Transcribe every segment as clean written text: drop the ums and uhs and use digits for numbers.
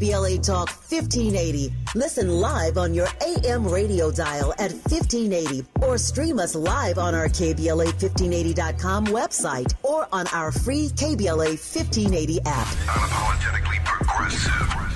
KBLA Talk 1580. Listen live on your AM radio dial at 1580 or stream us live on our KBLA1580.com website or on our free KBLA 1580 app. Unapologetically progressive.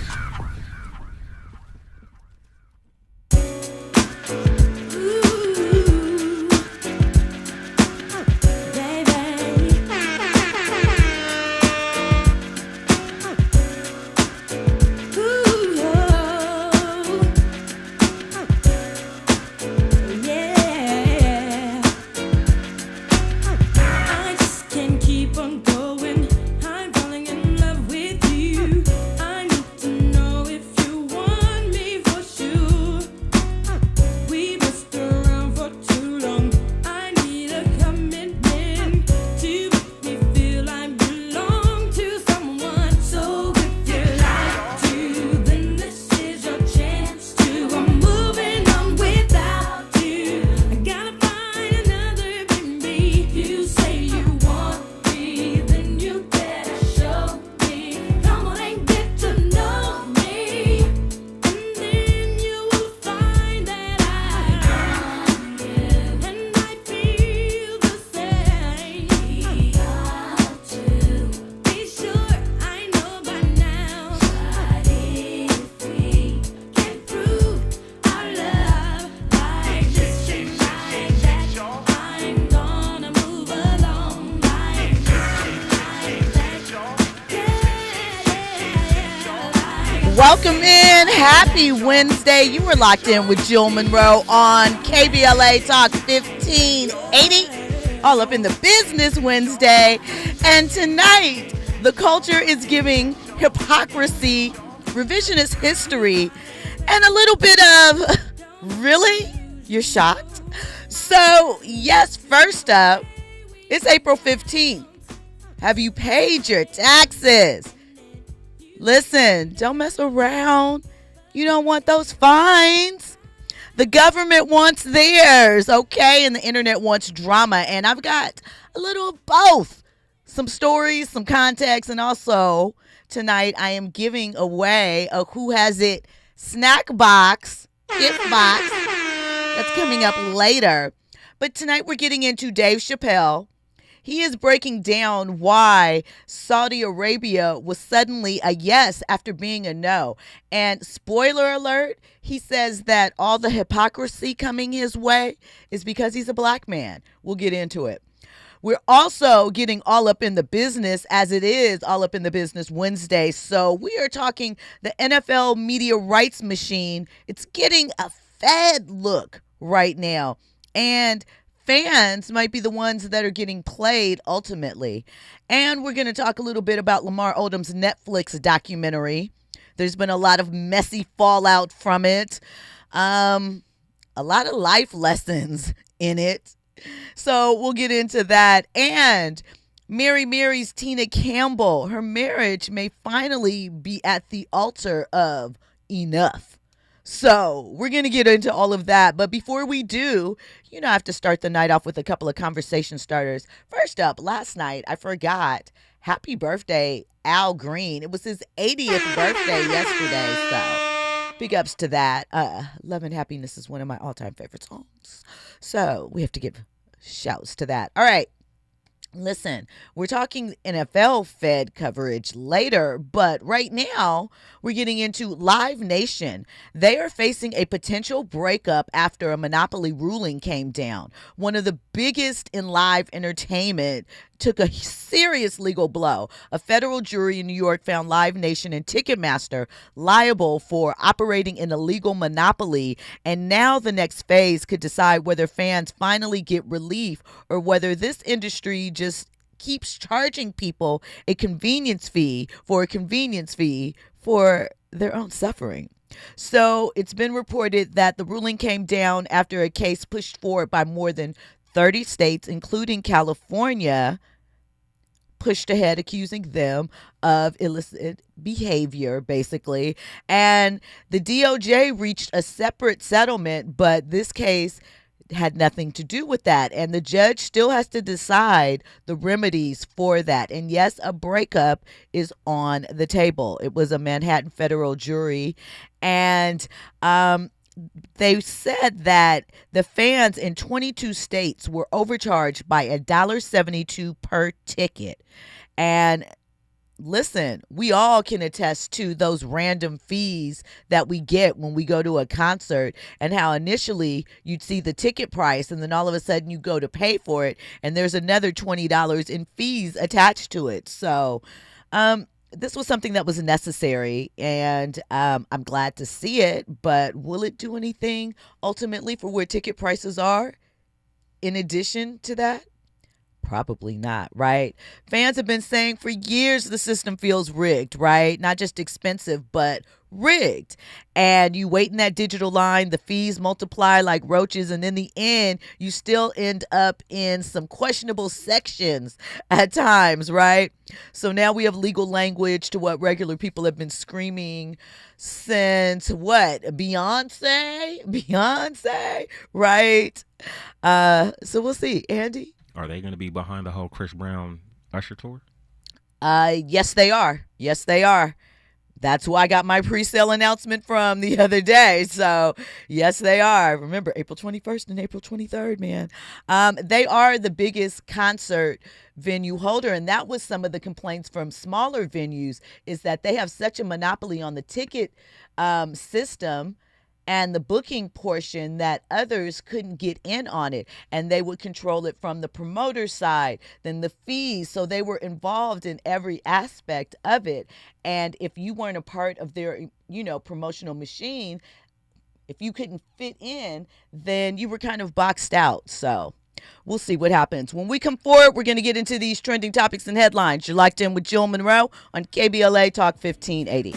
Welcome in. Happy Wednesday. You were locked in with Jill Munroe on KBLA Talk 1580. All up in the business Wednesday. And tonight, the culture is giving hypocrisy, revisionist history, and a little bit of, really? You're shocked? So, yes, first up, it's April 15th. Have you paid your taxes? Listen, don't mess around. You don't want those fines. The government wants theirs, okay? And the internet wants drama. And I've got a little of both. Some stories, some context, and also tonight I am giving away a Who Has It snack box, gift box. That's coming up later. But tonight we're getting into Dave Chappelle. He is breaking down why Saudi Arabia was suddenly a yes after being a no. And spoiler alert, he says that all the hypocrisy coming his way is because he's a black man. We'll get into it. We're also getting all up in the business, as it is all up in the business Wednesday. So we are talking the NFL media rights machine. It's getting a Fed look right now. And fans might be the ones that are getting played ultimately. And we're going to talk a little bit about Lamar Odom's Netflix documentary. There's been a lot of messy fallout from it. A lot of life lessons in it. So we'll get into that. And Mary's Tina Campbell. Her marriage may finally be at the altar of enough. So we're going to get into all of that. But before we do, I have to start the night off with a couple of conversation starters. First up, last night, I forgot. Happy birthday, Al Green. It was his 80th birthday yesterday. So big ups to that. Love and Happiness is one of my all-time favorite songs. So we have to give shouts to that. All right. Listen, we're talking NFL Fed coverage later, but right now we're getting into Live Nation. They are facing a potential breakup after a monopoly ruling came down. One of the biggest in live entertainment took a serious legal blow. A federal jury in New York found Live Nation and Ticketmaster liable for operating an illegal monopoly, and now the next phase could decide whether fans finally get relief or whether this industry just keeps charging people a convenience fee for their own suffering. So it's been reported that the ruling came down after a case pushed forward by more than 30 states, including California, pushed ahead accusing them of illicit behavior, basically. And the DOJ reached a separate settlement, but this case had nothing to do with that. And the judge still has to decide the remedies for that. And yes, a breakup is on the table. It was a Manhattan federal jury. And they said that the fans in 22 states were overcharged by $1.72 per ticket. And listen, we all can attest to those random fees that we get when we go to a concert, and how initially you'd see the ticket price and then all of a sudden you go to pay for it and there's another $20 in fees attached to it. So this was something that was necessary, and I'm glad to see it, but will it do anything ultimately for where ticket prices are in addition to that? Probably not, right? Fans have been saying for years the system feels rigged, right? Not just expensive, but rigged. And you wait in that digital line, the fees multiply like roaches, and in the end, you still end up in some questionable sections at times, right? So now we have legal language to what regular people have been screaming since what? Beyonce, right? So we'll see. Andy? Are they going to be behind the whole Chris Brown Usher tour? Yes, they are. Yes, they are. That's who I got my pre-sale announcement from the other day. So, yes, they are. Remember, April 21st and April 23rd, man. They are the biggest concert venue holder, and that was some of the complaints from smaller venues, is that they have such a monopoly on the ticket system and the booking portion that others couldn't get in on it, and they would control it from the promoter side, then the fees. So they were involved in every aspect of it. And if you weren't a part of their, promotional machine, if you couldn't fit in, then you were kind of boxed out. So we'll see what happens. When we come forward, we're going to get into these trending topics and headlines. You're locked in with Jill Munroe on KBLA Talk 1580.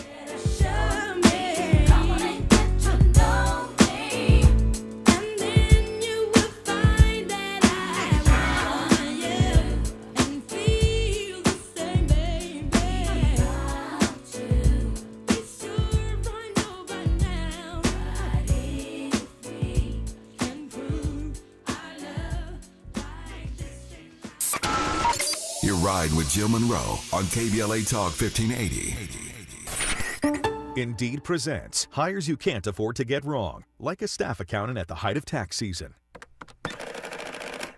You're riding with Jill Munroe on KBLA Talk 1580. Indeed presents hires you can't afford to get wrong, like a staff accountant at the height of tax season.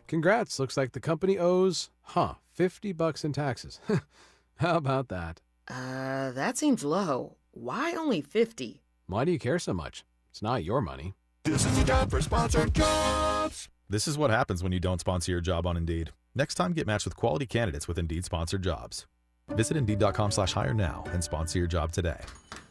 Congrats, looks like the company owes, $50 in taxes. How about that? That seems low. Why only 50? Why do you care so much? It's not your money. This is the time for sponsored jobs. This is what happens when you don't sponsor your job on Indeed. Next time, get matched with quality candidates with Indeed-sponsored jobs. Visit Indeed.com/hire now and sponsor your job today.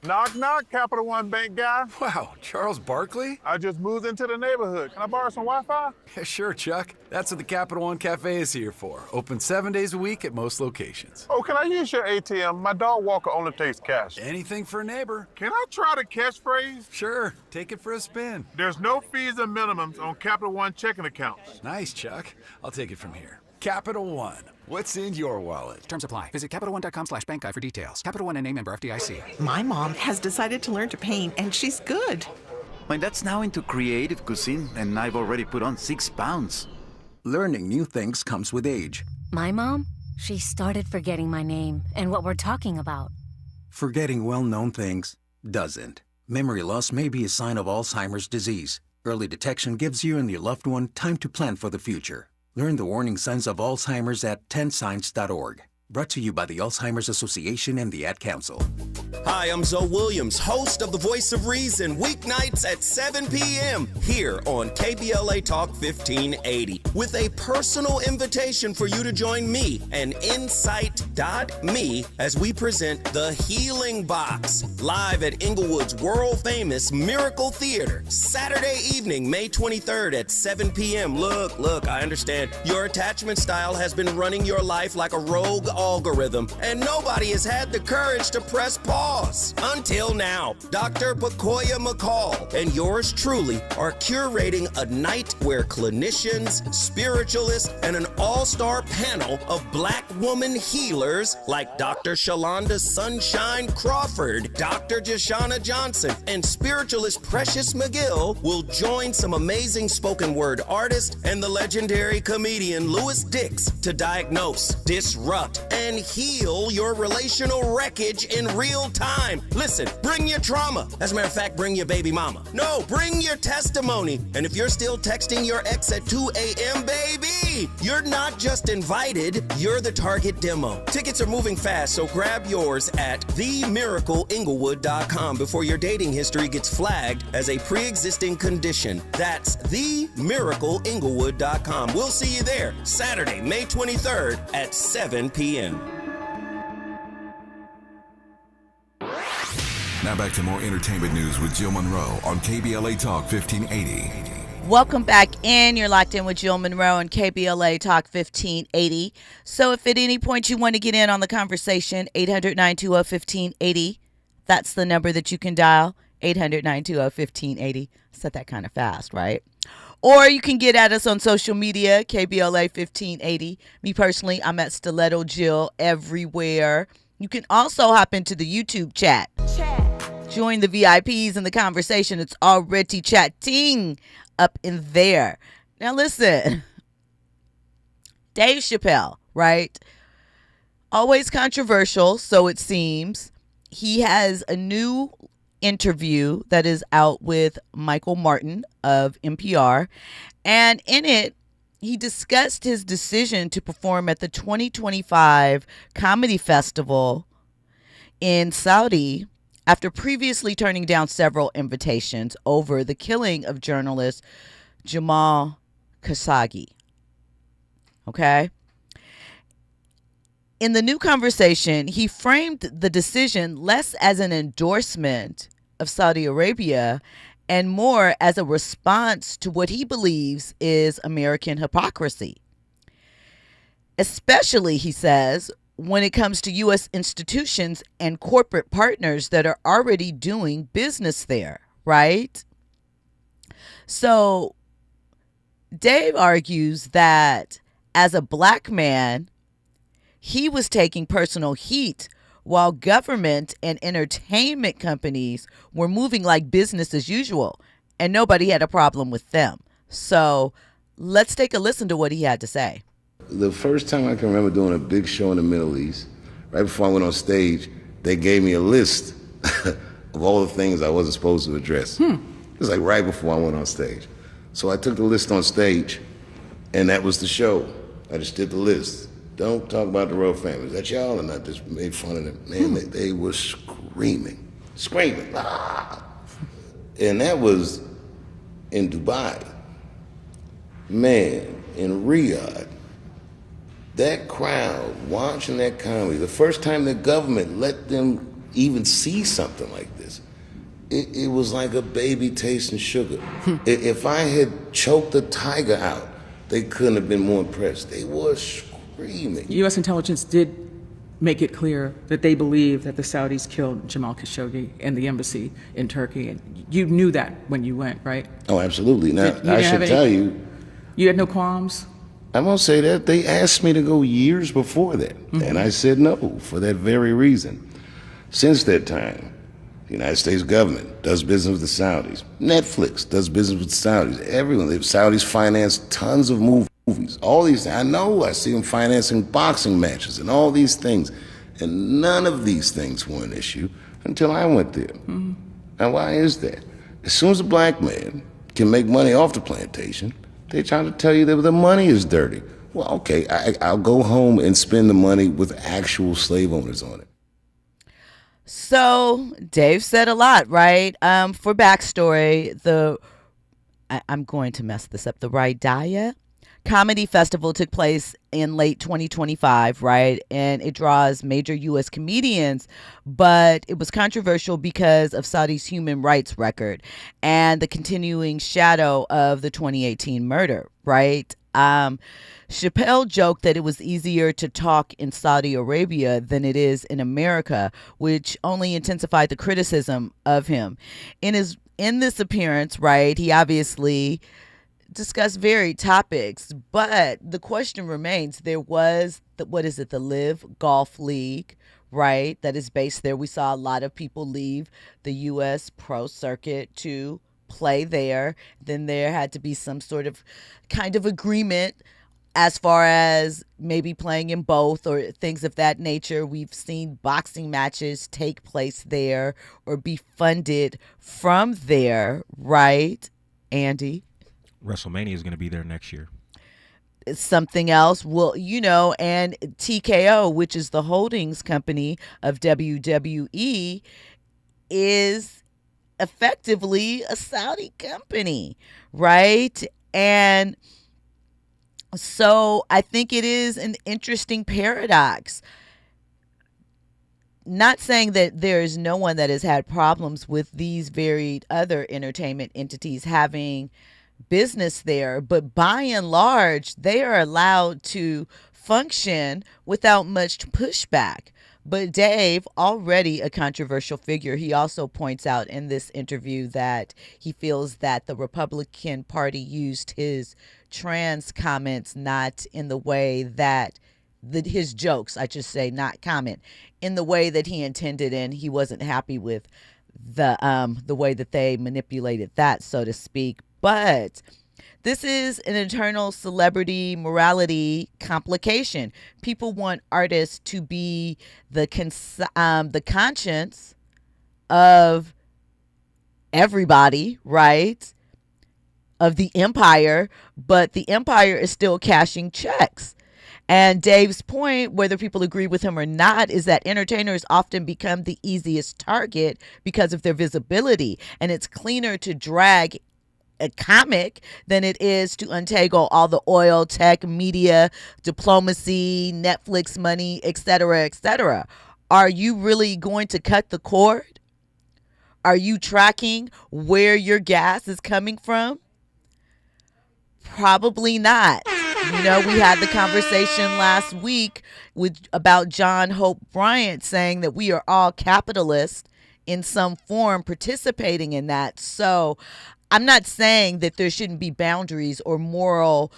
Knock, knock, Capital One Bank guy. Wow, Charles Barkley? I just moved into the neighborhood. Can I borrow some Wi-Fi? Yeah, sure, Chuck. That's what the Capital One Cafe is here for. Open 7 days a week at most locations. Oh, can I use your ATM? My dog walker only takes cash. Anything for a neighbor. Can I try the catchphrase? Sure, take it for a spin. There's no fees and minimums on Capital One checking accounts. Nice, Chuck. I'll take it from here. Capital One. What's in your wallet? Terms apply. Visit CapitalOne.com/bankguide for details. Capital One, and member FDIC. My mom has decided to learn to paint, and she's good. My dad's now into creative cuisine, and I've already put on 6 pounds. Learning new things comes with age. My mom, she started forgetting my name and what we're talking about. Forgetting well-known things doesn't. Memory loss may be a sign of Alzheimer's disease. Early detection gives you and your loved one time to plan for the future. Learn the warning signs of Alzheimer's at 10signs.org. Brought to you by the Alzheimer's Association and the Ad Council. Hi, I'm Zoe Williams, host of The Voice of Reason, weeknights at 7 p.m. here on KBLA Talk 1580, with a personal invitation for you to join me and Insight.me as we present The Healing Box, live at Inglewood's world-famous Miracle Theater, Saturday evening, May 23rd at 7 p.m. Look, I understand your attachment style has been running your life like a rogue algorithm, and nobody has had the courage to press pause cause. Until now, Dr. Bakoya McCall and yours truly are curating a night where clinicians, spiritualists, and an all-star panel of Black woman healers like Dr. Shalonda Sunshine Crawford, Dr. Jashana Johnson, and spiritualist Precious McGill will join some amazing spoken word artists and the legendary comedian Louis Dix to diagnose, disrupt, and heal your relational wreckage in real time. Listen, bring your trauma. As a matter of fact, bring your baby mama. No, bring your testimony. And if you're still texting your ex at 2 a.m., baby, you're not just invited, you're the target demo. Tickets are moving fast, so grab yours at themiracleinglewood.com before your dating history gets flagged as a pre-existing condition. That's themiracleinglewood.com. We'll see you there Saturday, May 23rd at 7 p.m. Now back to more entertainment news with Jill Munroe on KBLA Talk 1580. Welcome back in. You're locked in with Jill Munroe on KBLA Talk 1580. So if at any point you want to get in on the conversation, 800-920-1580. That's the number that you can dial, 800-920-1580. Said that kind of fast, right? Or you can get at us on social media, KBLA 1580. Me personally, I'm at Stiletto Jill everywhere. You can also hop into the YouTube chat. Join the VIPs in the conversation. It's already chatting up in there. Now listen, Dave Chappelle, right? Always controversial, so it seems. He has a new interview that is out with Michael Martin of NPR. And in it, he discussed his decision to perform at the 2025 Comedy Festival in Saudi after previously turning down several invitations over the killing of journalist Jamal Khashoggi. Okay? In the new conversation, he framed the decision less as an endorsement of Saudi Arabia and more as a response to what he believes is American hypocrisy. Especially, he says, when it comes to U.S. institutions and corporate partners that are already doing business there, right? So Dave argues that as a black man, he was taking personal heat while government and entertainment companies were moving like business as usual, and nobody had a problem with them. So let's take a listen to what he had to say. The first time I can remember doing a big show in the Middle East, right before I went on stage, they gave me a list of all the things I wasn't supposed to address. It was like right before I went on stage. So I took the list on stage, and that was the show. I just did the list. Don't talk about the royal family. Is that y'all? And I just made fun of them. Man, they were screaming. Ah! And that was in Dubai. Man, in Riyadh, that crowd watching that comedy, the first time the government let them even see something like this, it was like a baby tasting sugar. If I had choked a tiger out, they couldn't have been more impressed. They were screaming. U.S. intelligence did make it clear that they believe that the Saudis killed Jamal Khashoggi and the embassy in Turkey. And you knew that when you went, right? Oh, absolutely. Now, I should tell you. You had no qualms? I won't say that. They asked me to go years before that. And I said no for that very reason. Since that time, the United States government does business with the Saudis. Netflix does business with the Saudis. Everyone. The Saudis finance tons of movies. All these, I know, I see them financing boxing matches and all these things. And none of these things were an issue until I went there. Now, why is that? As soon as a black man can make money off the plantation, they try to tell you that the money is dirty. Well, okay, I'll go home and spend the money with actual slave owners on it. So Dave said a lot, right? For backstory, I'm going to mess this up. The Raidaya Comedy Festival took place in late 2025, right? And it draws major U.S. comedians, but it was controversial because of Saudi's human rights record and the continuing shadow of the 2018 murder, right? Chappelle joked that it was easier to talk in Saudi Arabia than it is in America, which only intensified the criticism of him. In this appearance, right, he obviously discussed varied topics, but the question remains. There was the Live Golf League, right, that is based there. We saw a lot of people leave the U.S. pro circuit to play there. Then there had to be some sort of kind of agreement as far as maybe playing in both or things of that nature. We've seen boxing matches take place there or be funded from there, right, Andy? WrestleMania is going to be there next year. Something else, well, and TKO, which is the holdings company of WWE, is effectively a Saudi company, right? And so I think it is an interesting paradox. Not saying that there is no one that has had problems with these varied other entertainment entities having business there, but by and large, they are allowed to function without much pushback. But Dave, already a controversial figure, he also points out in this interview that he feels that the Republican Party used his trans comments not in the way that his jokes, I should say, not comment, in the way that he intended, and he wasn't happy with the way that they manipulated that, so to speak. But this is an internal celebrity morality complication. People want artists to be the conscience of everybody, right? Of the empire, but the empire is still cashing checks. And Dave's point, whether people agree with him or not, is that entertainers often become the easiest target because of their visibility. And it's cleaner to drag a comic than it is to untangle all the oil, tech, media, diplomacy, Netflix money, etc., etc. Are you really going to cut the cord? Are you tracking where your gas is coming from? Probably not. We had the conversation last week about John Hope Bryant saying that we are all capitalists in some form, participating in that. So I'm not saying that there shouldn't be boundaries or moral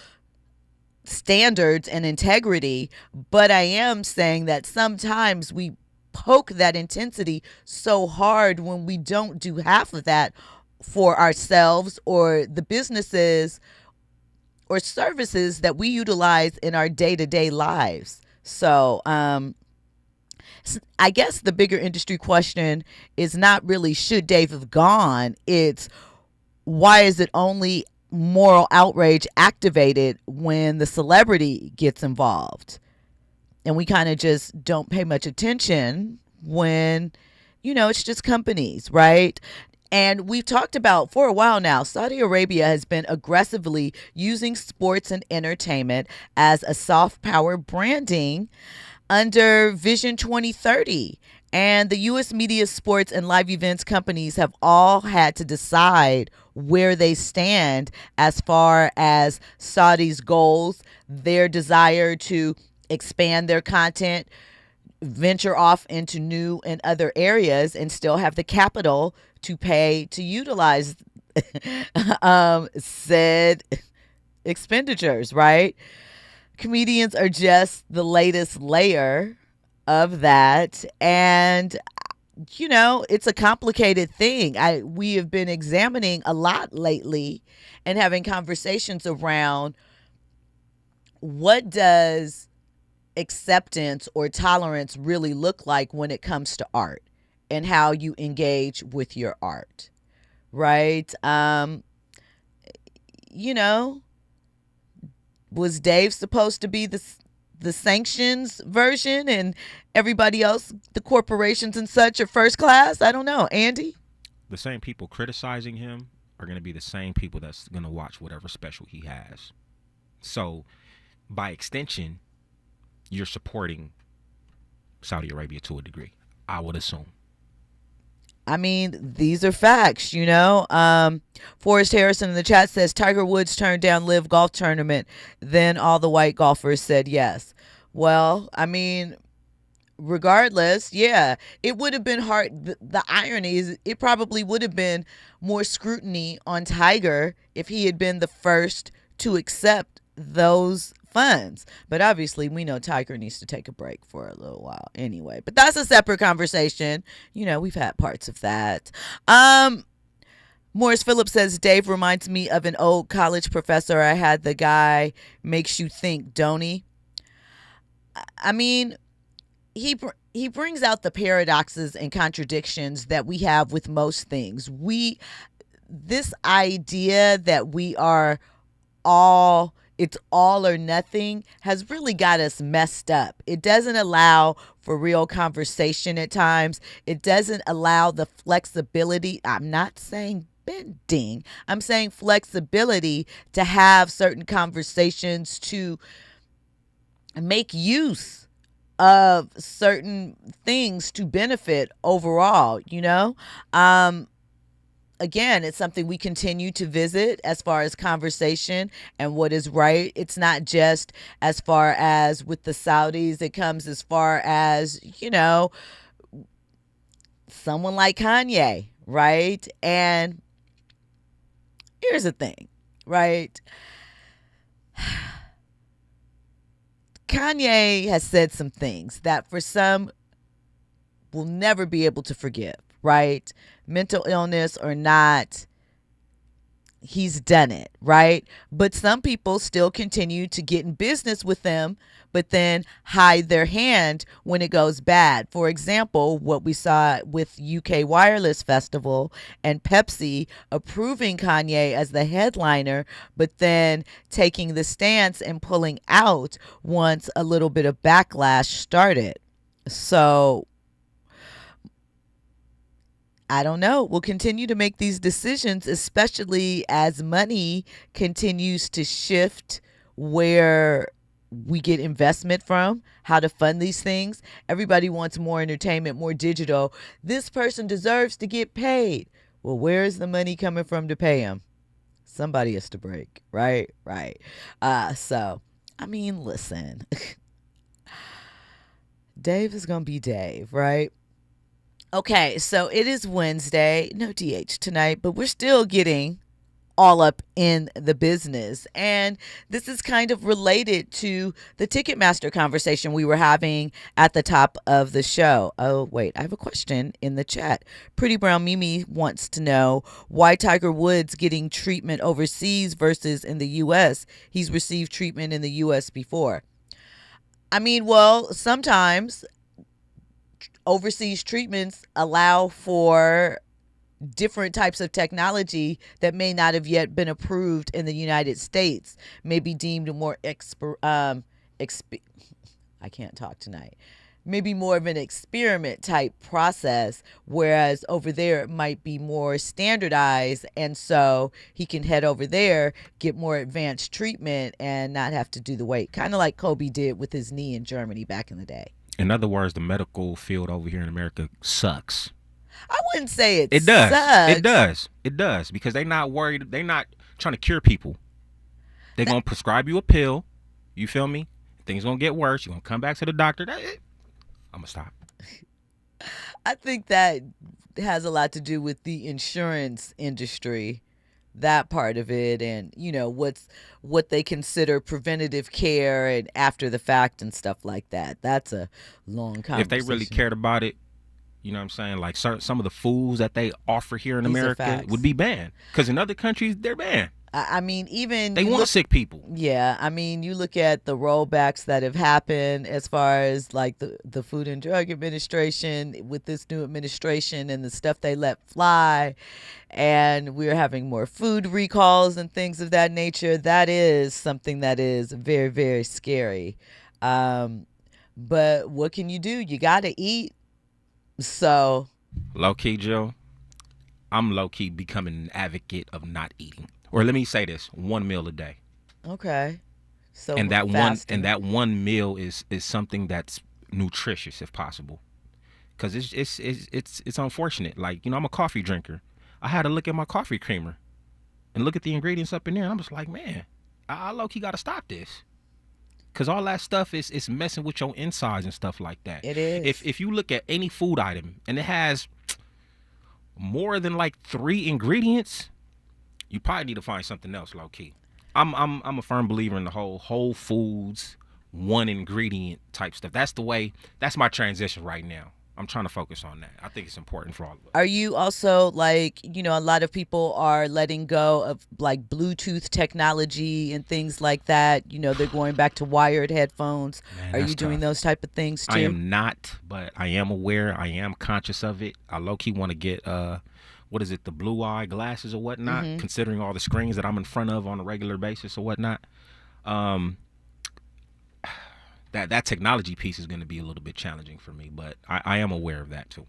standards and integrity, but I am saying that sometimes we poke that intensity so hard when we don't do half of that for ourselves or the businesses or services that we utilize in our day-to-day lives. So I guess the bigger industry question is not really should Dave have gone, it's why is it only moral outrage activated when the celebrity gets involved? And we kind of just don't pay much attention when, it's just companies, right? And we've talked about for a while now, Saudi Arabia has been aggressively using sports and entertainment as a soft power branding under Vision 2030. And the U.S. media, sports, and live events companies have all had to decide where they stand as far as Saudi's goals, their desire to expand their content, venture off into new and other areas, and still have the capital to pay to utilize said expenditures, right? Comedians are just the latest layer of that. And, it's a complicated thing. We have been examining a lot lately and having conversations around what does acceptance or tolerance really look like when it comes to art and how you engage with your art, right? Was Dave supposed to be the sanctions version and everybody else, the corporations and such, are first class? I don't know. Andy? The same people criticizing him are going to be the same people that's going to watch whatever special he has. So, by extension, you're supporting Saudi Arabia to a degree, I would assume. I mean, these are facts, you know. Forrest Harrison in the chat says Tiger Woods turned down Live Golf Tournament. Then all the white golfers said yes. Well, I mean, regardless, yeah, it would have been hard. The irony is it probably would have been more scrutiny on Tiger if he had been the first to accept those funds. But obviously, we know Tiger needs to take a break for a little while anyway. But that's a separate conversation. You know, we've had parts of that. Morris Phillips says, Dave reminds me of an old college professor I had. The guy makes you think, don't he? I mean, he brings out the paradoxes and contradictions that we have with most things. This idea that we are all, it's all or nothing, has really got us messed up. It doesn't allow for real conversation at times. It doesn't allow the flexibility. I'm not saying bending. I'm saying flexibility to have certain conversations, to make use of certain things to benefit overall, you know? Again, it's something we continue to visit as far as conversation and what is right. It's not just as far as with the Saudis. It comes as far as, you know, someone like Kanye, right? And here's the thing, right? Kanye has said some things that for some will never be able to forgive, right? Mental illness or not, he's done it, right? But some people still continue to get in business with them, but then hide their hand when it goes bad. For example, what we saw with UK Wireless Festival and Pepsi approving Kanye as the headliner, but then taking the stance and pulling out once a little bit of backlash started. So I don't know. We'll continue to make these decisions, especially as money continues to shift where we get investment from, how to fund these things. Everybody wants more entertainment, more digital. This person deserves to get paid. Well, where is the money coming from to pay him? Somebody has to break, right? Right. So, I mean, listen. Dave is going to be Dave, right? Okay, so it is Wednesday. No DH tonight, but we're still getting all up in the business. And this is kind of related to the Ticketmaster conversation we were having at the top of the show. Oh, wait, I have a question in the chat. Pretty Brown Mimi wants to know why Tiger Woods getting treatment overseas versus in the U.S. He's received treatment in the U.S. before. I mean, well, sometimes overseas treatments allow for different types of technology that may not have yet been approved in the United States, may be deemed more I can't talk tonight. Maybe more of an experiment type process, whereas over there it might be more standardized, and so he can head over there, get more advanced treatment, and not have to do the wait, kind of like Kobe did with his knee in Germany back in the day. In other words, the medical field over here in America sucks. I wouldn't say it does. Sucks. It does because they're not worried. They're not trying to cure people. They're going to prescribe you a pill. You feel me? Things going to get worse. You're going to come back to the doctor. I'm going to stop. I think that has a lot to do with the insurance industry, that part of it, and, you know, what they consider preventative care and after the fact and stuff like that. That's a long conversation. If they really cared about it, you know what I'm saying? Like some of the foods that they offer here in America would be banned. Because in other countries, they're banned. I mean, even they want sick people. Yeah, I mean, you look at the rollbacks that have happened as far as like the Food and Drug Administration with this new administration and the stuff they let fly, and we're having more food recalls and things of that nature. That is something that is very, very scary. But what can you do? You got to eat. So, low key, Joe, I'm low key becoming an advocate of not eating. Or let me say this: 1 meal a day. Okay. So and that one meal is something that's nutritious if possible. because it's unfortunate. Like, you know, I'm a coffee drinker. I had to look at my coffee creamer and look at the ingredients up in there, and I'm just like, man, I low-key got to stop this. Because all that stuff is messing with your insides and stuff like that. It is. If you look at any food item and it has more than like 3 ingredients, you probably need to find something else, low-key. I'm a firm believer in the whole foods, 1 ingredient type stuff. That's my transition right now. I'm trying to focus on that. I think it's important for all of us. Are you also like, you know, a lot of people are letting go of like Bluetooth technology and things like that. You know, they're going back to wired headphones. Man, are you doing those type of things too? I am not, but I am aware. I am conscious of it. I low-key want to get, what is it, the blue eye glasses or whatnot, considering all the screens that I'm in front of on a regular basis or whatnot. That technology piece is going to be a little bit challenging for me, but I am aware of that too.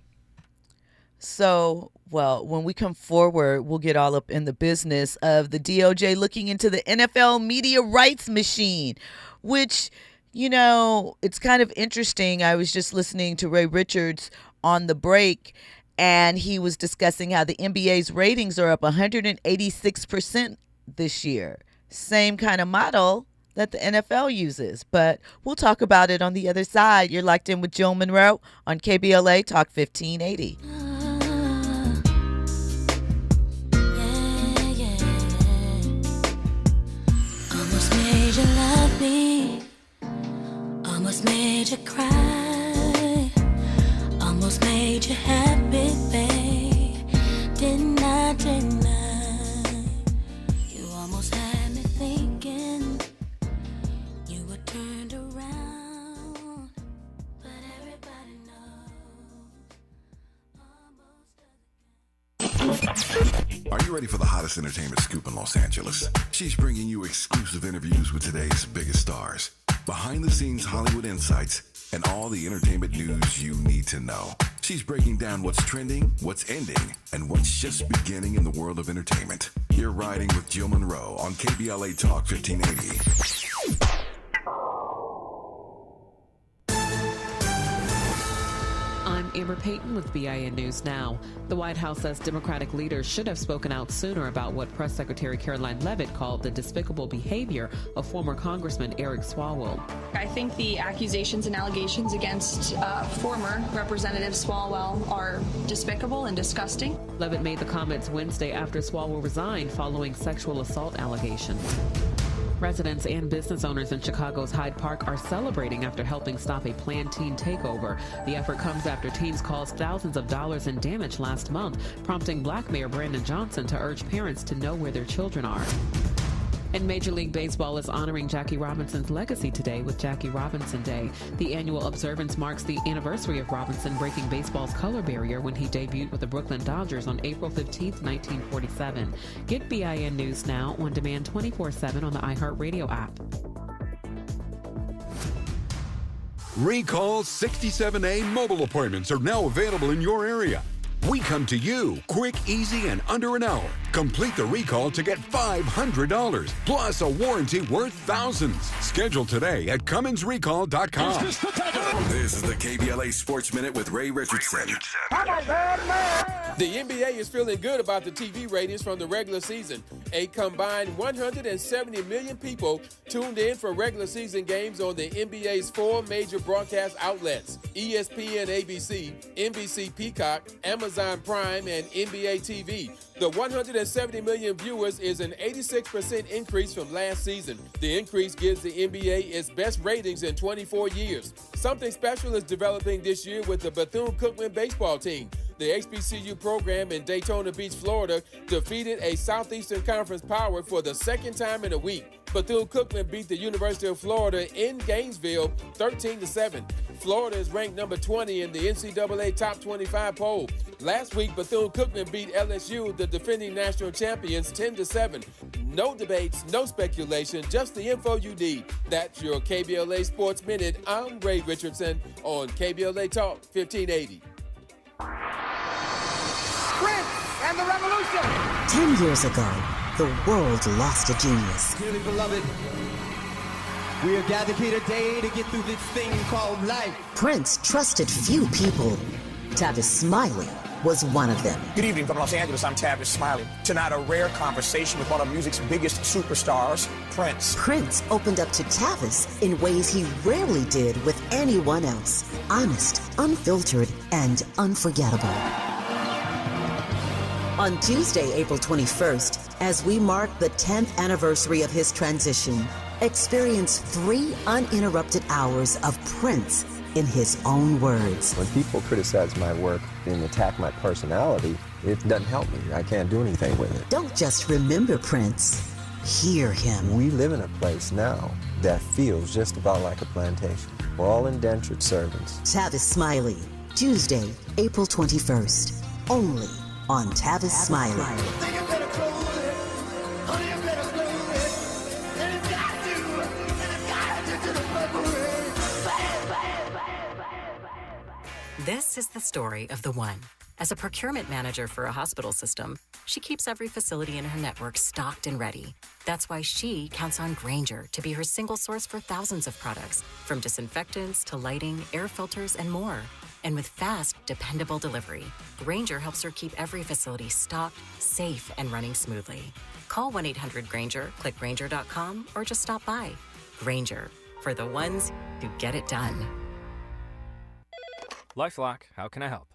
So, well, when we come forward, we'll get all up in the business of the DOJ looking into the NFL media rights machine, which, you know, it's kind of interesting. I was just listening to Ray Richards on the break, and he was discussing how the NBA's ratings are up 186% this year. Same kind of model that the NFL uses, but we'll talk about it on the other side. You're locked in with Jill Munroe on KBLA Talk 1580. Almost made you love me, almost made you cry, almost made you happy, babe. Didn't I? You almost had me thinking you were turned around, but everybody knows. Are you ready for the hottest entertainment scoop in Los Angeles? She's bringing you exclusive interviews with today's biggest stars, behind-the-scenes Hollywood insights, and all the entertainment news you need to know. She's breaking down what's trending, what's ending, and what's just beginning in the world of entertainment. You're riding with Jill Munroe on KBLA Talk 1580. I'm Amber Payton with BIN News Now. The White House says Democratic leaders should have spoken out sooner about what Press Secretary Caroline Leavitt called the despicable behavior of former Congressman Eric Swalwell. I think the accusations and allegations against former Representative Swalwell are despicable and disgusting. Leavitt made the comments Wednesday after Swalwell resigned following sexual assault allegations. Residents and business owners in Chicago's Hyde Park are celebrating after helping stop a planned teen takeover. The effort comes after teens caused thousands of dollars in damage last month, prompting Black Mayor Brandon Johnson to urge parents to know where their children are. And Major League Baseball is honoring Jackie Robinson's legacy today with Jackie Robinson Day. The annual observance marks the anniversary of Robinson breaking baseball's color barrier when he debuted with the Brooklyn Dodgers on April 15, 1947. Get BIN News Now on demand 24/7 on the iHeartRadio app. Recall 67A mobile appointments are now available in your area. We come to you quick, easy, and under an hour. Complete the recall to get $500 plus a warranty worth thousands. Schedule today at CummonsRecall.com. This is the KBLA Sports Minute with Ray Richardson. The NBA is feeling good about the TV ratings from the regular season. A combined 170 million people tuned in for regular season games on the NBA's 4 major broadcast outlets: ESPN ABC, NBC Peacock, Amazon Prime, and NBA TV. The 170 million viewers is an 86% increase from last season. The increase gives the NBA its best ratings in 24 years. Something special is developing this year with the Bethune-Cookman baseball team. The HBCU program in Daytona Beach, Florida, defeated a Southeastern Conference power for the second time in a week. Bethune-Cookman beat the University of Florida in Gainesville 13-7. Florida is ranked number 20 in the NCAA Top 25 poll. Last week, Bethune-Cookman beat LSU, the defending national champions, 10-7. No debates, no speculation, just the info you need. That's your KBLA Sports Minute. I'm Ray Richardson on KBLA Talk 1580. Prince and the Revolution. 10 years ago, the world lost a genius. Dearly beloved, we are gathered here today to get through this thing called life. Prince trusted few people. Tavis Smiley was one of them. Good evening from Los Angeles. I'm Tavis Smiley. Tonight, a rare conversation with one of music's biggest superstars, Prince. Prince opened up to Tavis in ways he rarely did with anyone else. Honest, unfiltered, and unforgettable. On Tuesday, April 21st, as we mark the 10th anniversary of his transition, experience 3 uninterrupted hours of Prince in his own words. When people criticize my work and attack my personality, it doesn't help me. I can't do anything with it. Don't just remember Prince, hear him. We live in a place now that feels just about like a plantation. We're all indentured servants. Tavis Smiley, Tuesday, April 21st, only on Tavis Smiley. This is the story of the one. As a procurement manager for a hospital system, she keeps every facility in her network stocked and ready. That's why she counts on Grainger to be her single source for thousands of products, from disinfectants to lighting, air filters, and more. And with fast, dependable delivery, Grainger helps her keep every facility stocked, safe, and running smoothly. Call 1-800-GRAINGER, click Grainger.com, or just stop by. Grainger, for the ones who get it done. LifeLock, how can I help?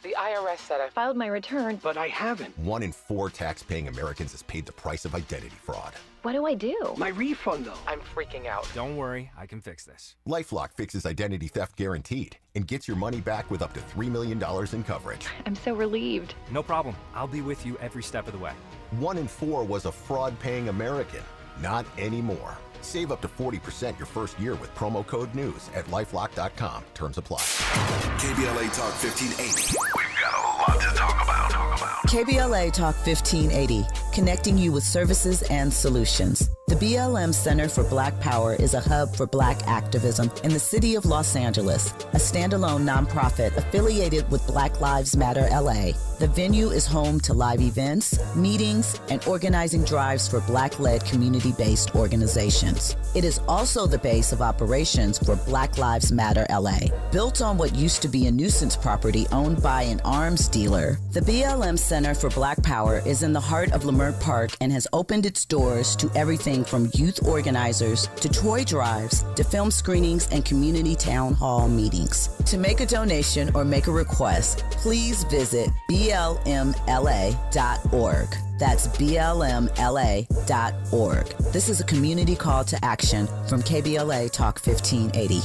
The IRS said I filed my return, but I haven't. 1 in 4 tax-paying Americans has paid the price of identity fraud. What do I do? My refund, though. I'm freaking out. Don't worry, I can fix this. LifeLock fixes identity theft guaranteed and gets your money back with up to $3 million in coverage. I'm so relieved. No problem. I'll be with you every step of the way. 1 in 4 was a fraud-paying American. Not anymore. Save up to 40% your first year with promo code NEWS at LifeLock.com. Terms apply. KBLA Talk 1580. We've got a lot to talk about. KBLA Talk 1580, connecting you with services and solutions. The BLM Center for Black Power is a hub for Black activism in the city of Los Angeles, a standalone nonprofit affiliated with Black Lives Matter LA. The venue is home to live events, meetings, and organizing drives for Black-led community-based organizations. It is also the base of operations for Black Lives Matter LA. Built on what used to be a nuisance property owned by an arms dealer, the BLM Center for Black Power is in the heart of Lamar Park and has opened its doors to everything from youth organizers to toy drives to film screenings and community town hall meetings. To make a donation or make a request, please visit blmla.org. That's blmla.org. This is a community call to action from KBLA Talk 1580.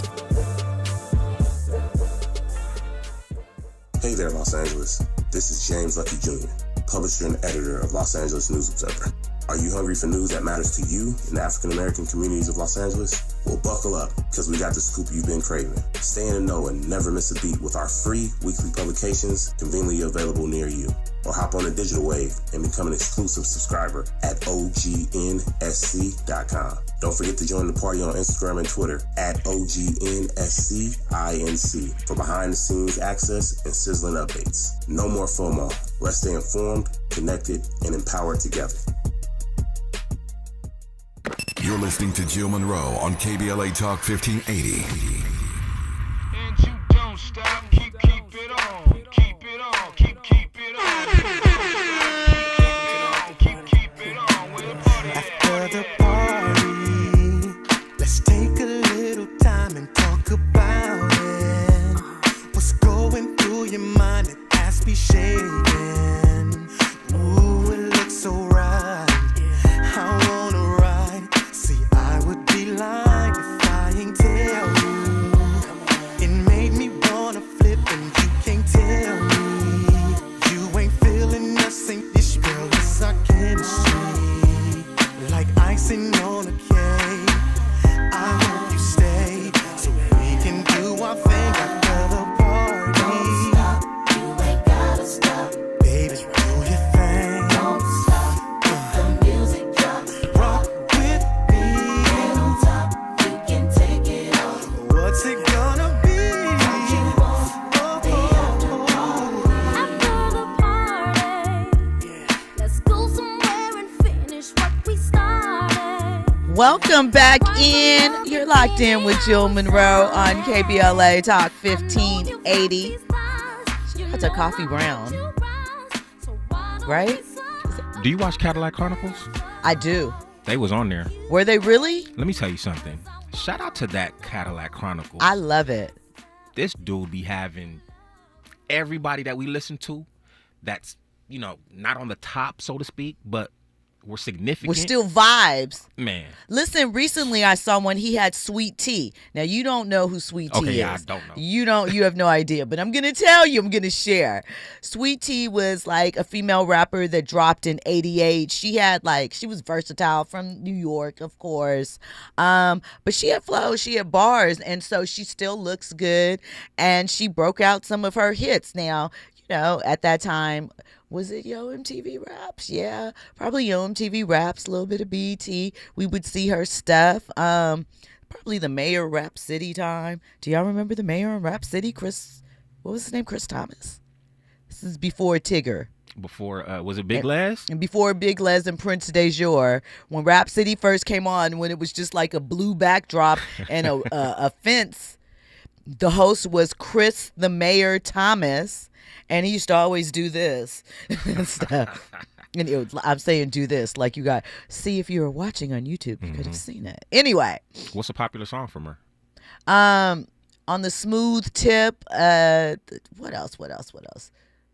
Hey there, Los Angeles. This is James Lucky Jr., publisher and editor of Los Angeles News Observer. Are you hungry for news that matters to you in the African-American communities of Los Angeles? Well, buckle up, because we got the scoop you've been craving. Stay in the know and never miss a beat with our free weekly publications conveniently available near you. Or hop on the digital wave and become an exclusive subscriber at OGNSC.com. Don't forget to join the party on Instagram and Twitter at OGNSCINC for behind-the-scenes access and sizzling updates. No more FOMO. Let's stay informed, connected, and empowered together. You're listening to Jill Munroe on KBLA Talk 1580. And you don't stop, keep it on, keep it on, keep it on, keep it on, where the party at? After the party, let's take a little time and talk about it. What's going through your mind? It has me shaking. Ooh, it looks so right. I wanna ride. See, I would be lying if I ain't tell you. It made me wanna flip and you can't tell me. You ain't feeling nothing, this girl is our chemistry. Like icing on a cake. I hope you stay so we can do our thing after the party. Don't stop, you ain't gotta stop. Baby, do your thing. Don't stop, the music drops. Rock with me. And on top, you can take it off. What's it gonna be? Don't you want the after party? After the party, let's go somewhere and finish what we started. Welcome back in. You're locked in with Jill Munroe on KBLA Talk 1580. That's a coffee brown, right? Do you watch Cadillac Chronicles? I do. They was on there. Were they really? Let me tell you something. Shout out to that Cadillac Chronicles. I love it. This dude be having everybody that we listen to that's, not on the top, so to speak, but we're significant. We're still vibes. Man. Listen, recently I saw one. He had Sweet Tea. Now, you don't know who Sweet Tea is. Okay, I don't know. You have no idea, but I'm going to tell you, I'm going to share. Sweet Tea was like a female rapper that dropped in 88. She was versatile, from New York, of course. But she had flow, she had bars, and so she still looks good. And she broke out some of her hits. Now, at that time, was it Yo MTV Raps? Yeah, probably Yo MTV Raps, a little bit of BET. We would see her stuff. Probably the Mayor Rap City time. Do y'all remember the Mayor in Rap City? What was his name? Chris Thomas. This is before Tigger. Before, was it Big Les? And before Big Les and Prince DeJour. When Rap City first came on, when it was just like a blue backdrop and a fence, the host was Chris the Mayor Thomas. And he used to always do this and stuff. And I'm saying do this like you got. See, if you were watching on YouTube, you could have seen it. Anyway. What's a popular song from her? On the Smooth Tip. What else?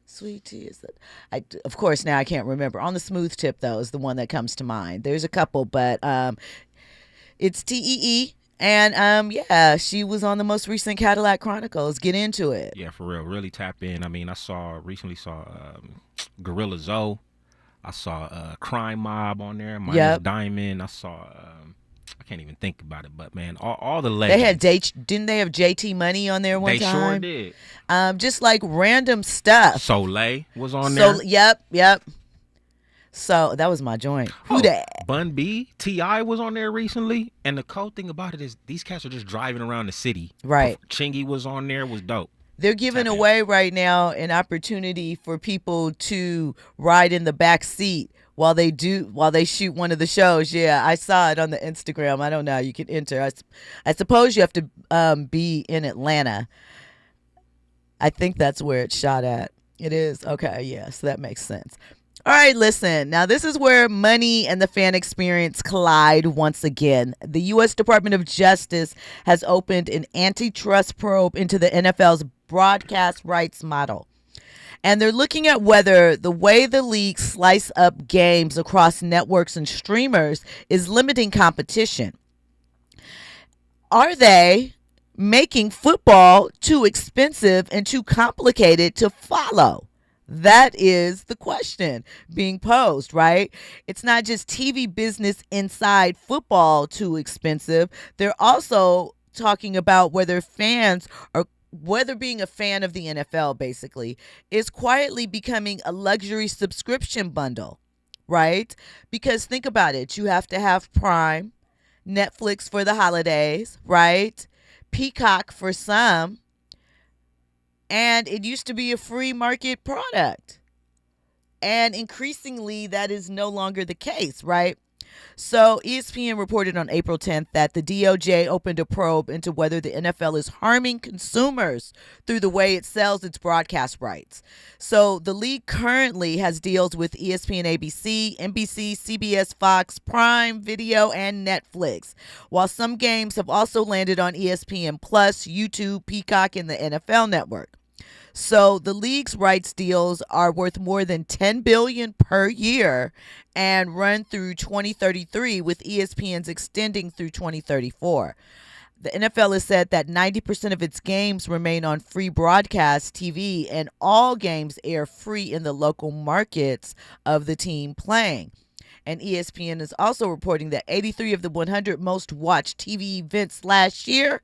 Sweet Tea is that. Of course, now I can't remember. On the Smooth Tip, though, is the one that comes to mind. There's a couple, but it's TEE. And she was on the most recent Cadillac Chronicles. Get into it. Yeah, for real. Really tap in. I mean, I recently saw Gorilla Zoe. I saw Crime Mob on there. Minus Diamond. I saw I can't even think about it, but man, all the legends. Didn't they have JT Money on there one time? They sure did. Just like random stuff. Soleil was on there. Yep. So that was my joint. Who that? Bun B, T.I. was on there recently. And the cool thing about it is these cats are just driving around the city. Right. Chingy was on there, was dope. They're giving away right now an opportunity for people to ride in the back seat while they shoot one of the shows. Yeah, I saw it on the Instagram. I don't know. You can enter. I suppose you have to be in Atlanta. I think that's where it's shot at. It is. Okay, yeah, so that makes sense. All right, listen. Now, this is where money and the fan experience collide once again. The U.S. Department of Justice has opened an antitrust probe into the NFL's broadcast rights model. And they're looking at whether the way the league slice up games across networks and streamers is limiting competition. Are they making football too expensive and too complicated to follow? That is the question being posed, right? It's not just TV business inside football too expensive. They're also talking about whether being a fan of the NFL basically is quietly becoming a luxury subscription bundle, right? Because think about it. You have to have Prime, Netflix for the holidays, right? Peacock for some. And it used to be a free market product. And increasingly, that is no longer the case, right? So ESPN reported on April 10th that the DOJ opened a probe into whether the NFL is harming consumers through the way it sells its broadcast rights. So the league currently has deals with ESPN ABC, NBC, CBS, Fox, Prime Video, and Netflix, while some games have also landed on ESPN Plus, YouTube, Peacock, and the NFL Network. So the league's rights deals are worth more than $10 billion per year and run through 2033, with ESPN's extending through 2034. The NFL has said that 90% of its games remain on free broadcast TV, and all games air free in the local markets of the team playing. And ESPN is also reporting that 83 of the 100 most watched TV events last year,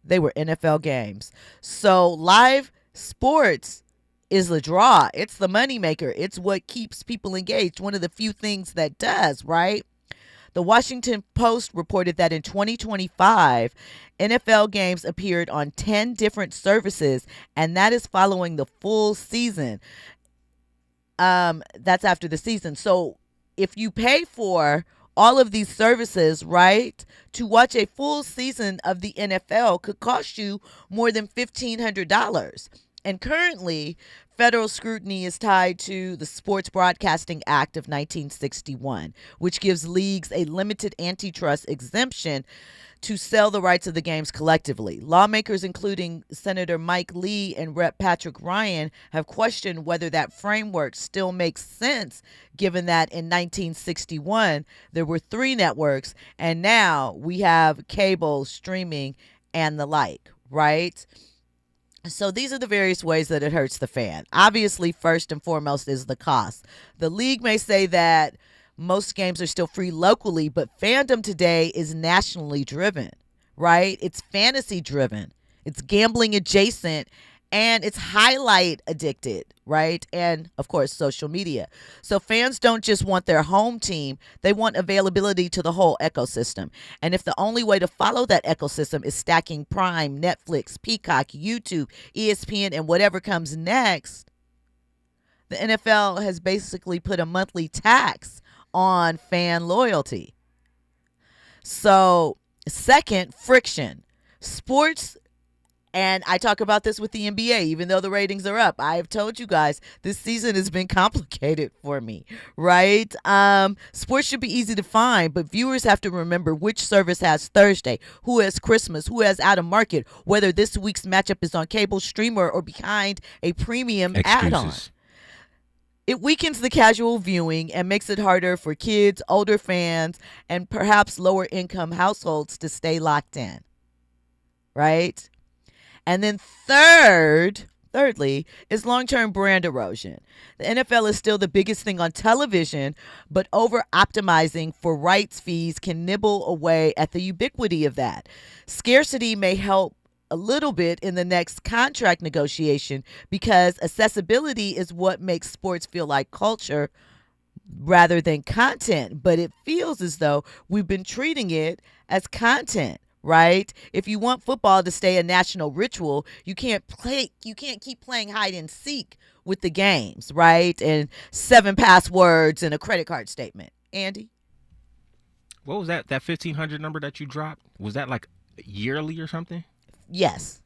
they were NFL games. So live sports is the draw. It's the moneymaker. It's what keeps people engaged. One of the few things that does, right? The Washington Post reported that in 2025, NFL games appeared on 10 different services, and that is following the full season. That's after the season. So if you pay for all of these services, right, to watch a full season of the NFL could cost you more than $1,500. And currently, federal scrutiny is tied to the Sports Broadcasting Act of 1961, which gives leagues a limited antitrust exemption to sell the rights of the games collectively. Lawmakers, including Senator Mike Lee and Rep. Patrick Ryan, have questioned whether that framework still makes sense, given that in 1961 there were 3 networks, and now we have cable, streaming, and the like, right? So these are the various ways that it hurts the fan. Obviously, first and foremost is the cost. The league may say that most games are still free locally, but fandom today is nationally driven, right? It's fantasy driven. It's gambling adjacent, and it's highlight addicted, right? And of course, social media. So fans don't just want their home team, they want availability to the whole ecosystem. And if the only way to follow that ecosystem is stacking Prime, Netflix, Peacock, YouTube, ESPN, and whatever comes next, the NFL has basically put a monthly tax on fan loyalty. So, second, friction. Sports, and I talk about this with the NBA, even though the ratings are up. I have told you guys this season has been complicated for me, right? Sports should be easy to find, but viewers have to remember which service has Thursday, who has Christmas, who has out of market, whether this week's matchup is on cable, streamer, or behind a premium add-on. It weakens the casual viewing and makes it harder for kids, older fans, and perhaps lower income households to stay locked in, right? And then thirdly, is long-term brand erosion. The NFL is still the biggest thing on television, but over-optimizing for rights fees can nibble away at the ubiquity of that. Scarcity may help a little bit in the next contract negotiation because accessibility is what makes sports feel like culture rather than content. But it feels as though we've been treating it as content, right? If you want football to stay a national ritual, you can't keep playing hide and seek with the games, right? And 7 passwords and a credit card statement. Andy? What was that 1,500 number that you dropped? Was that like yearly or something? Yes.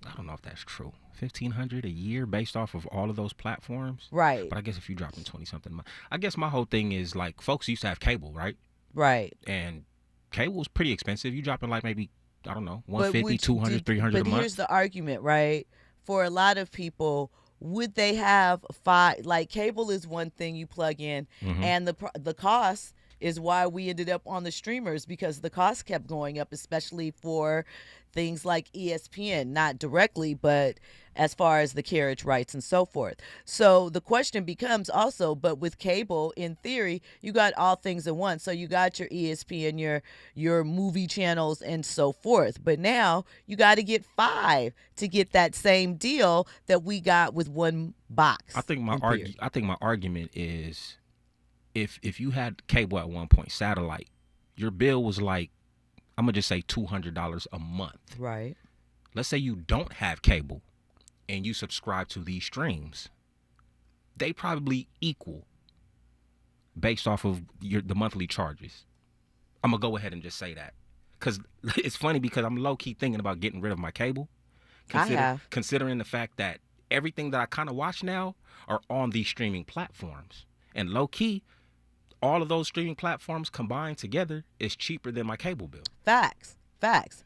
I don't know if that's true. 1,500 a year based off of all of those platforms, right? But I guess if you drop in 20 something, I guess my whole thing is like folks used to have cable, right? Right. And cable was pretty expensive. You dropping like maybe, I don't know, 150, 200, 300 a month. But here's the argument, right? For a lot of people, would they have 5? Like cable is one thing you plug in, and the cost is why we ended up on the streamers, because the cost kept going up, especially for things like ESPN, not directly, but as far as the carriage rights and so forth. So the question becomes also, but with cable, in theory, you got all things at once. So you got your ESPN, your movie channels and so forth. But now you got to get 5 to get that same deal that we got with one box. I think my argument is, if you had cable at one point, satellite, your bill was like, I'm going to just say $200 a month. Right. Let's say you don't have cable and you subscribe to these streams. They probably equal based off of the monthly charges. I'm going to go ahead and just say that. Because it's funny because I'm low-key thinking about getting rid of my cable. Considering the fact that everything that I kind of watch now are on these streaming platforms. And low-key, all of those streaming platforms combined together is cheaper than my cable bill. Facts.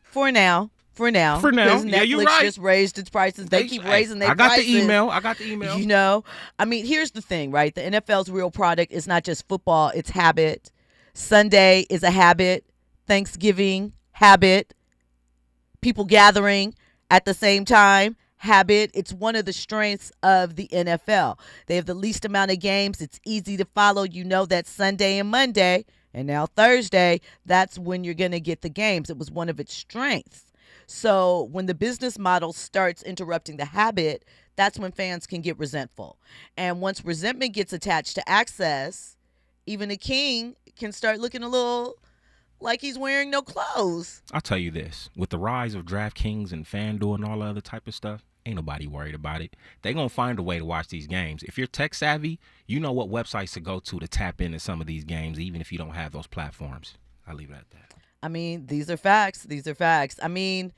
For now. Netflix yeah, you're right. just raised its prices. They keep raising their prices. I got the email. You know, I mean, here's the thing, right? The NFL's real product is not just football, it's habit. Sunday is a habit. Thanksgiving, habit. People gathering at the same time, habit. It's one of the strengths of the NFL. They have the least amount of games. It's easy to follow. You know that Sunday and Monday, and now Thursday, that's when you're going to get the games. It was one of its strengths. So when the business model starts interrupting the habit, that's when fans can get resentful. And once resentment gets attached to access, even a king can start looking a little like he's wearing no clothes. I'll tell you this. With the rise of DraftKings and FanDuel and all the other type of stuff, ain't nobody worried about it. They're going to find a way to watch these games. If you're tech savvy, you know what websites to go to tap into some of these games, even if you don't have those platforms. I'll leave it at that. I mean, these are facts. I mean,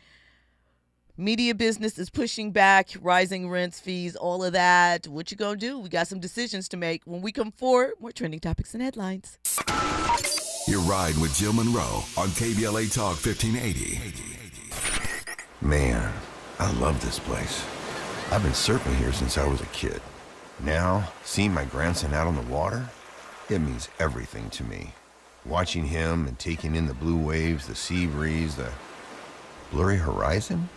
Media business is pushing back, rising rents, fees, all of that. What you gonna do? We got some decisions to make. When we come forward, more trending topics and headlines. You're riding with Jill Munroe on KBLA Talk 1580. Man, I love this place. I've been surfing here since I was a kid. Now, seeing my grandson out on the water, it means everything to me. Watching him and taking in the blue waves, the sea breeze, the blurry horizon.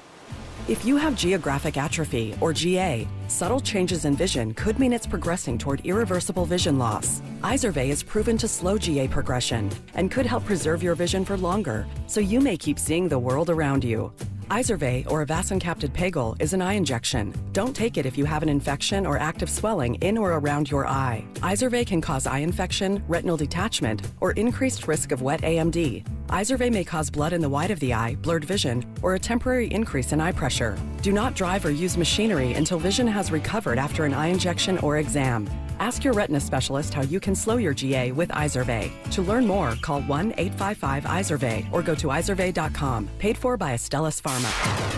If you have geographic atrophy, or GA, subtle changes in vision could mean it's progressing toward irreversible vision loss. Izervay is proven to slow GA progression and could help preserve your vision for longer, so you may keep seeing the world around you. Izervay, or avacincaptad pegol, is an eye injection. Don't take it if you have an infection or active swelling in or around your eye. Izervay can cause eye infection, retinal detachment, or increased risk of wet AMD. Izervay may cause blood in the white of the eye, blurred vision, or a temporary increase in eye pressure. Do not drive or use machinery until vision has recovered after an eye injection or exam. Ask your retina specialist how you can slow your GA with Izervay. To learn more, call 1-855-IZERVAY or go to izervay.com. Paid for by Astellas Pharma.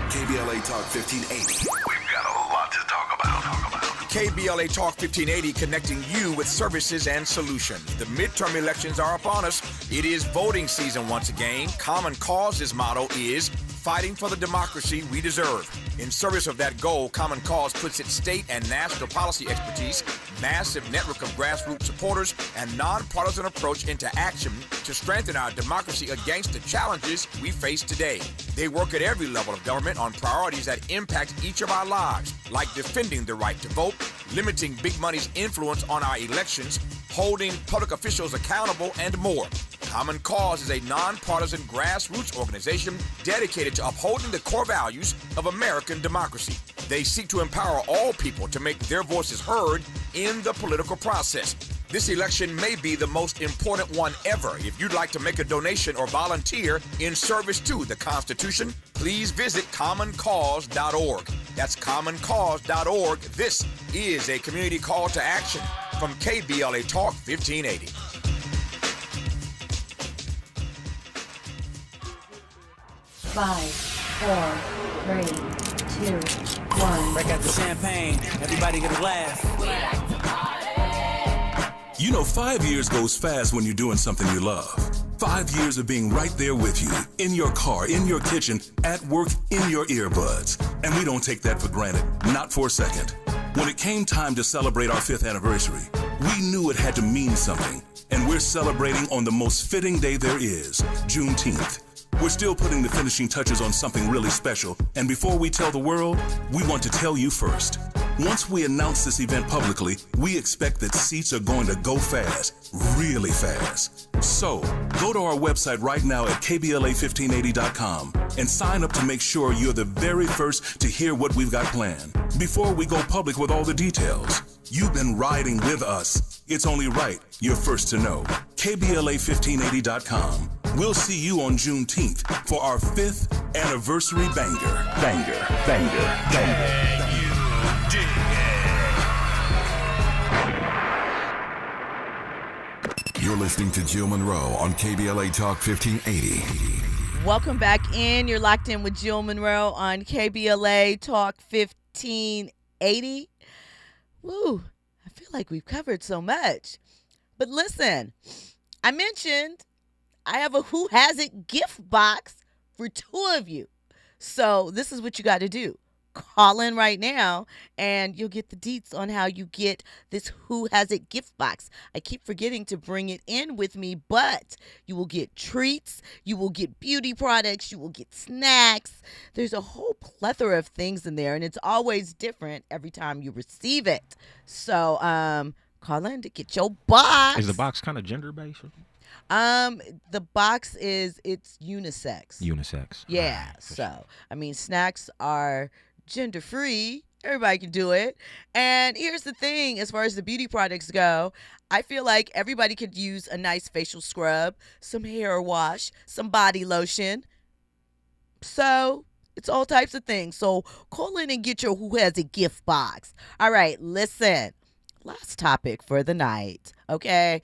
KBLA Talk 1580. We've got a lot to talk about. KBLA Talk 1580 connecting you with services and solutions. The midterm elections are upon us. It is voting season once again. Common Cause's motto is fighting for the democracy we deserve. In service of that goal, Common Cause puts its state and national policy expertise, massive network of grassroots supporters, and nonpartisan approach into action to strengthen our democracy against the challenges we face today. They work at every level of government on priorities that impact each of our lives, like defending the right to vote, limiting big money's influence on our elections, holding public officials accountable, and more. Common Cause is a nonpartisan grassroots organization dedicated to upholding the core values of American democracy. They seek to empower all people to make their voices heard in the political process. This election may be the most important one ever. If you'd like to make a donation or volunteer in service to the Constitution, please visit commoncause.org. That's commoncause.org. This is a community call to action from KBLA Talk 1580. Five, four, three, two, one. Break out the champagne. Everybody get a laugh. You know, 5 years goes fast when you're doing something you love. 5 years of being right there with you, in your car, in your kitchen, at work, in your earbuds. And we don't take that for granted, not for a second. When it came time to celebrate our 5th anniversary, we knew it had to mean something. And we're celebrating on the most fitting day there is, Juneteenth. We're still putting the finishing touches on something really special, and before we tell the world, we want to tell you first. Once we announce this event publicly, we expect that seats are going to go fast, really fast. So, go to our website right now at KBLA1580.com and sign up to make sure you're the very first to hear what we've got planned. Before we go public with all the details, you've been riding with us. It's only right you're first to know. KBLA1580.com. We'll see you on Juneteenth for our 5th anniversary banger. Banger, banger, banger. You're listening to Jill Munroe on KBLA Talk 1580. Welcome back in. You're locked in with Jill Munroe on KBLA Talk 1580. Woo, I feel like we've covered so much. But listen, I mentioned I have a Who Has It gift box for 2 of you. So this is what you got to do. Call in right now and you'll get the deets on how you get this Who Has It gift box. I keep forgetting to bring it in with me, but you will get treats, you will get beauty products, you will get snacks. There's a whole plethora of things in there, and it's always different every time you receive it. So call in to get your box. Is the box kind of gender-based? The box it's unisex. Unisex. Yeah. Right, So, sure. I mean, snacks are gender free. Everybody can do it. And here's the thing, as far as the beauty products go, I feel like everybody could use a nice facial scrub, some hair wash, some body lotion. So it's all types of things. So call in and get your Who Has It gift box. All right, listen. Last topic for the night. Okay.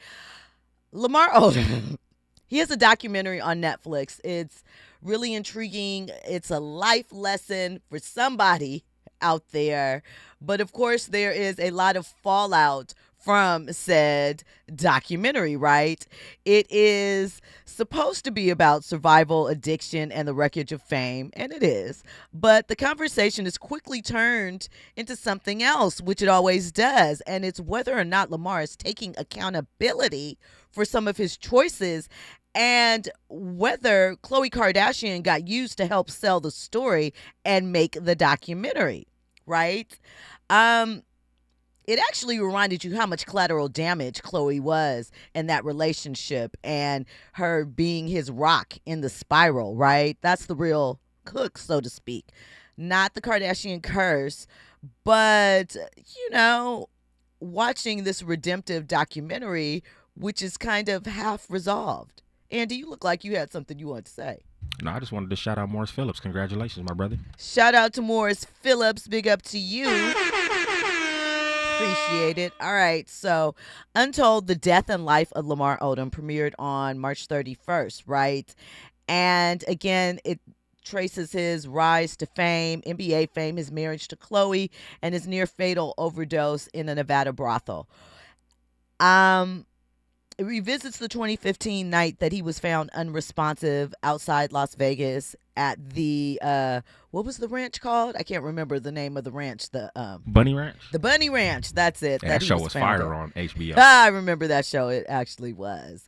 Lamar Odom. He has a documentary on Netflix. It's really intriguing. It's a life lesson for somebody out there. But of course, there is a lot of fallout from said documentary, right? It is supposed to be about survival, addiction, and the wreckage of fame, and it is. But the conversation is quickly turned into something else, which it always does, and it's whether or not Lamar is taking accountability for some of his choices and whether Khloé Kardashian got used to help sell the story and make the documentary, right? It actually reminded you how much collateral damage Khloé was in that relationship and her being his rock in the spiral, right? That's the real cook, so to speak. Not the Kardashian curse, but, watching this redemptive documentary, which is kind of half resolved. Andy, you look like you had something you wanted to say. No, I just wanted to shout out Morris Phillips. Congratulations, my brother. Shout out to Morris Phillips. Big up to you. Appreciate it. All right. So, Untold, The Death and Life of Lamar Odom premiered on March 31st, right? And again, it traces his rise to fame, NBA fame, his marriage to Khloé, and his near fatal overdose in a Nevada brothel. It revisits the 2015 night that he was found unresponsive outside Las Vegas at the, what was the ranch called? I can't remember the name of the ranch. The Bunny Ranch? The Bunny Ranch, that's it. Yeah, that show was fire on HBO. I remember that show. It actually was.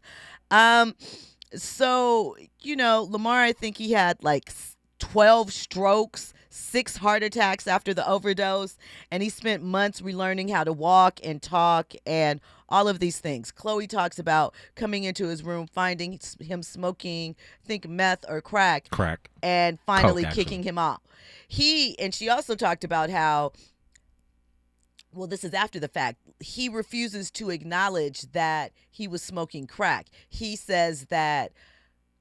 So, Lamar, I think he had like 12 strokes, 6 heart attacks after the overdose, and he spent months relearning how to walk and talk and all of these things. Khloé talks about coming into his room, finding him smoking, I think meth or crack, and finally kicking him off. She also talked about how, well, this is after the fact, he refuses to acknowledge that he was smoking crack. He says that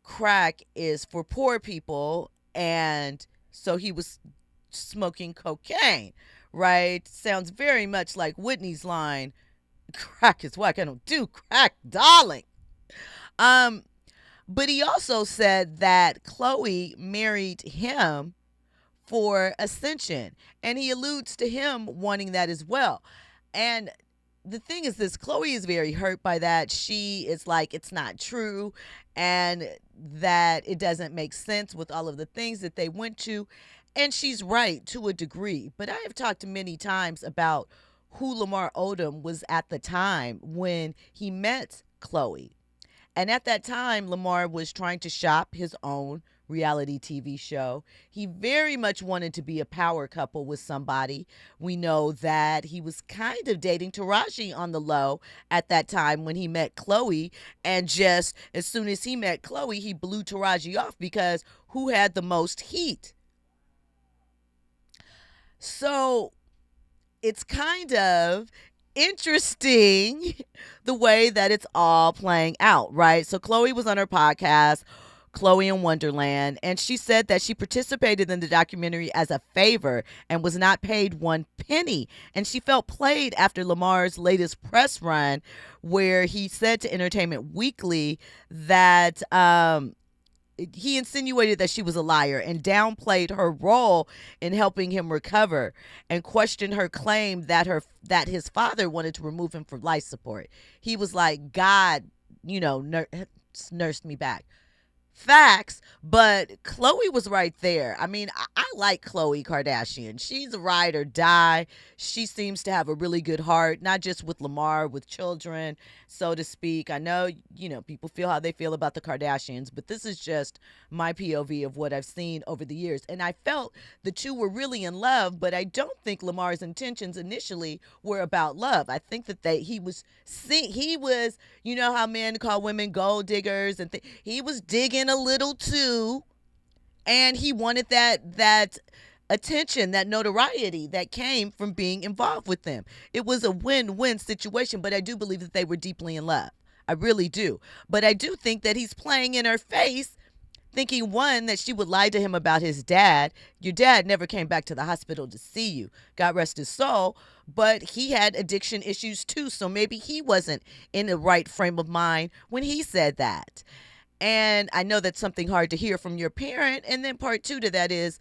crack is for poor people, and so he was smoking cocaine, right? Sounds very much like Whitney's line, crack is whack, I don't do crack, darling. But he also said that Khloé married him for ascension, and he alludes to him wanting that as well. And the thing is this, Khloé is very hurt by that. She is like, it's not true, and that it doesn't make sense with all of the things that they went to. And she's right to a degree. But I have talked many times about who Lamar Odom was at the time when he met Khloé. And at that time, Lamar was trying to shop his own reality TV show. He very much wanted to be a power couple with somebody. We know that he was kind of dating Taraji on the low at that time when he met Khloé, and just as soon as he met Khloé, he blew Taraji off because who had the most heat? So it's kind of interesting the way that it's all playing out, right? So Khloé was on her podcast, Khloé in Wonderland, and she said that she participated in the documentary as a favor and was not paid 1 penny. And she felt played after Lamar's latest press run, where he said to Entertainment Weekly that he insinuated that she was a liar and downplayed her role in helping him recover, and questioned her claim that his father wanted to remove him from life support. He was like, God, nursed me back. Facts, but Khloé was right there. I mean, I like Khloé Kardashian. She's a ride or die. She seems to have a really good heart, not just with Lamar, with children, so to speak. I know, people feel how they feel about the Kardashians, but this is just my POV of what I've seen over the years. And I felt the two were really in love, but I don't think Lamar's intentions initially were about love. I think that he was, you know how men call women gold diggers, and he was digging a little too, and he wanted that attention, that notoriety that came from being involved with them. It was a win-win situation, but I do believe that they were deeply in love. I really do. But I do think that he's playing in her face, thinking, one, that she would lie to him about his dad. Your dad never came back to the hospital to see you, God rest his soul, but he had addiction issues too, so maybe he wasn't in the right frame of mind when he said that. And I know that's something hard to hear from your parent. And then part 2 to that is,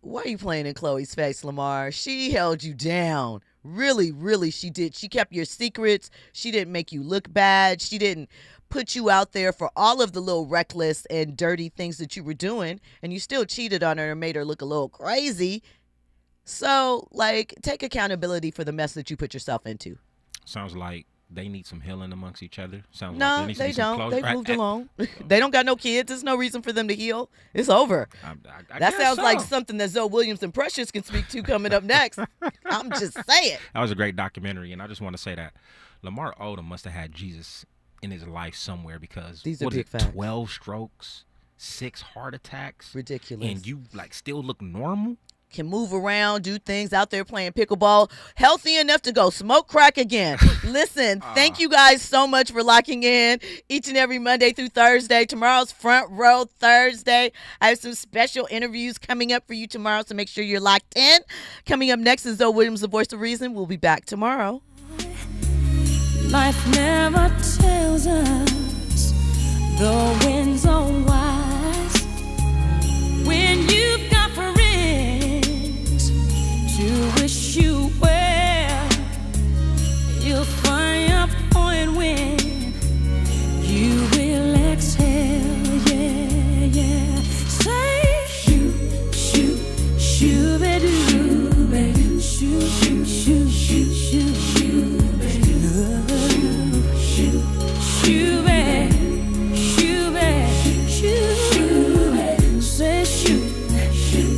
why are you playing in Khloe's face, Lamar? She held you down. Really, really, she did. She kept your secrets. She didn't make you look bad. She didn't put you out there for all of the little reckless and dirty things that you were doing. And you still cheated on her and made her look a little crazy. So, like, take accountability for the mess that you put yourself into. Sounds like they need some healing amongst each other. Sounds No, like they don't. They've moved right? along. They don't got no kids. There's no reason for them to heal. It's over. I That guess sounds so. like something that Zoe Williams and Precious can speak to coming up next. I'm just saying. That was a great documentary, and I just want to say that Lamar Odom must have had Jesus in his life somewhere, because These are what is big it, facts. 12 strokes, 6 heart attacks, Ridiculous. and you like still look normal. Can move around, do things out there playing pickleball, healthy enough to go smoke crack again. Listen, thank you guys so much for locking in each and every Monday through Thursday. Tomorrow's Front Row Thursday. I have some special interviews coming up for you tomorrow, so make sure you're locked in. Coming up next is Zoe Williams, the voice of reason. We'll be back tomorrow. Life never tells us the winds are wise. When you've got friends to wish you well, you'll find your point when you will exhale. Yeah, yeah. Say shoot, shoot, shoot, baby, shoot, shoot, shoot, shoot, shoot, shoot. Shoot, baby, shoot, baby, shoot. Say shoot,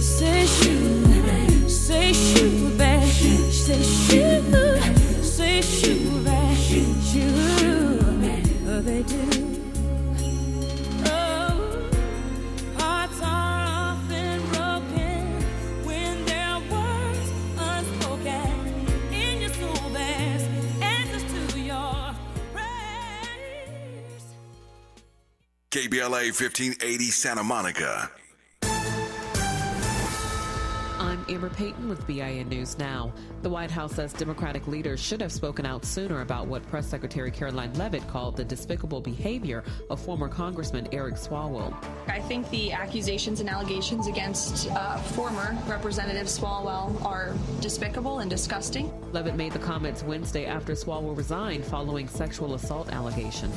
say shoot, say shoot, baby, say shoot, say shoot, baby, shoot. Oh, they do. Oh, hearts are often broken when there are words unspoken. In your soul, there's answers to your prayers. KBLA 1580 Santa Monica. I'm Amber Payton with BIN News Now. The White House says Democratic leaders should have spoken out sooner about what Press Secretary Caroline Leavitt called the despicable behavior of former Congressman Eric Swalwell. I think the accusations and allegations against former Representative Swalwell are despicable and disgusting. Leavitt made the comments Wednesday after Swalwell resigned following sexual assault allegations.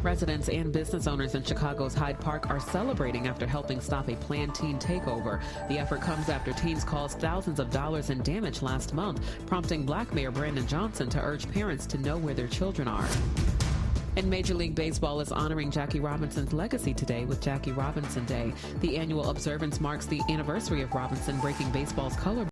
Residents and business owners in Chicago's Hyde Park are celebrating after helping stop a planned teen takeover. The effort comes after teens caused thousands of dollars in damage last month, prompting Black Mayor Brandon Johnson to urge parents to know where their children are. And Major League Baseball is honoring Jackie Robinson's legacy today with Jackie Robinson Day. The annual observance marks the anniversary of Robinson breaking baseball's color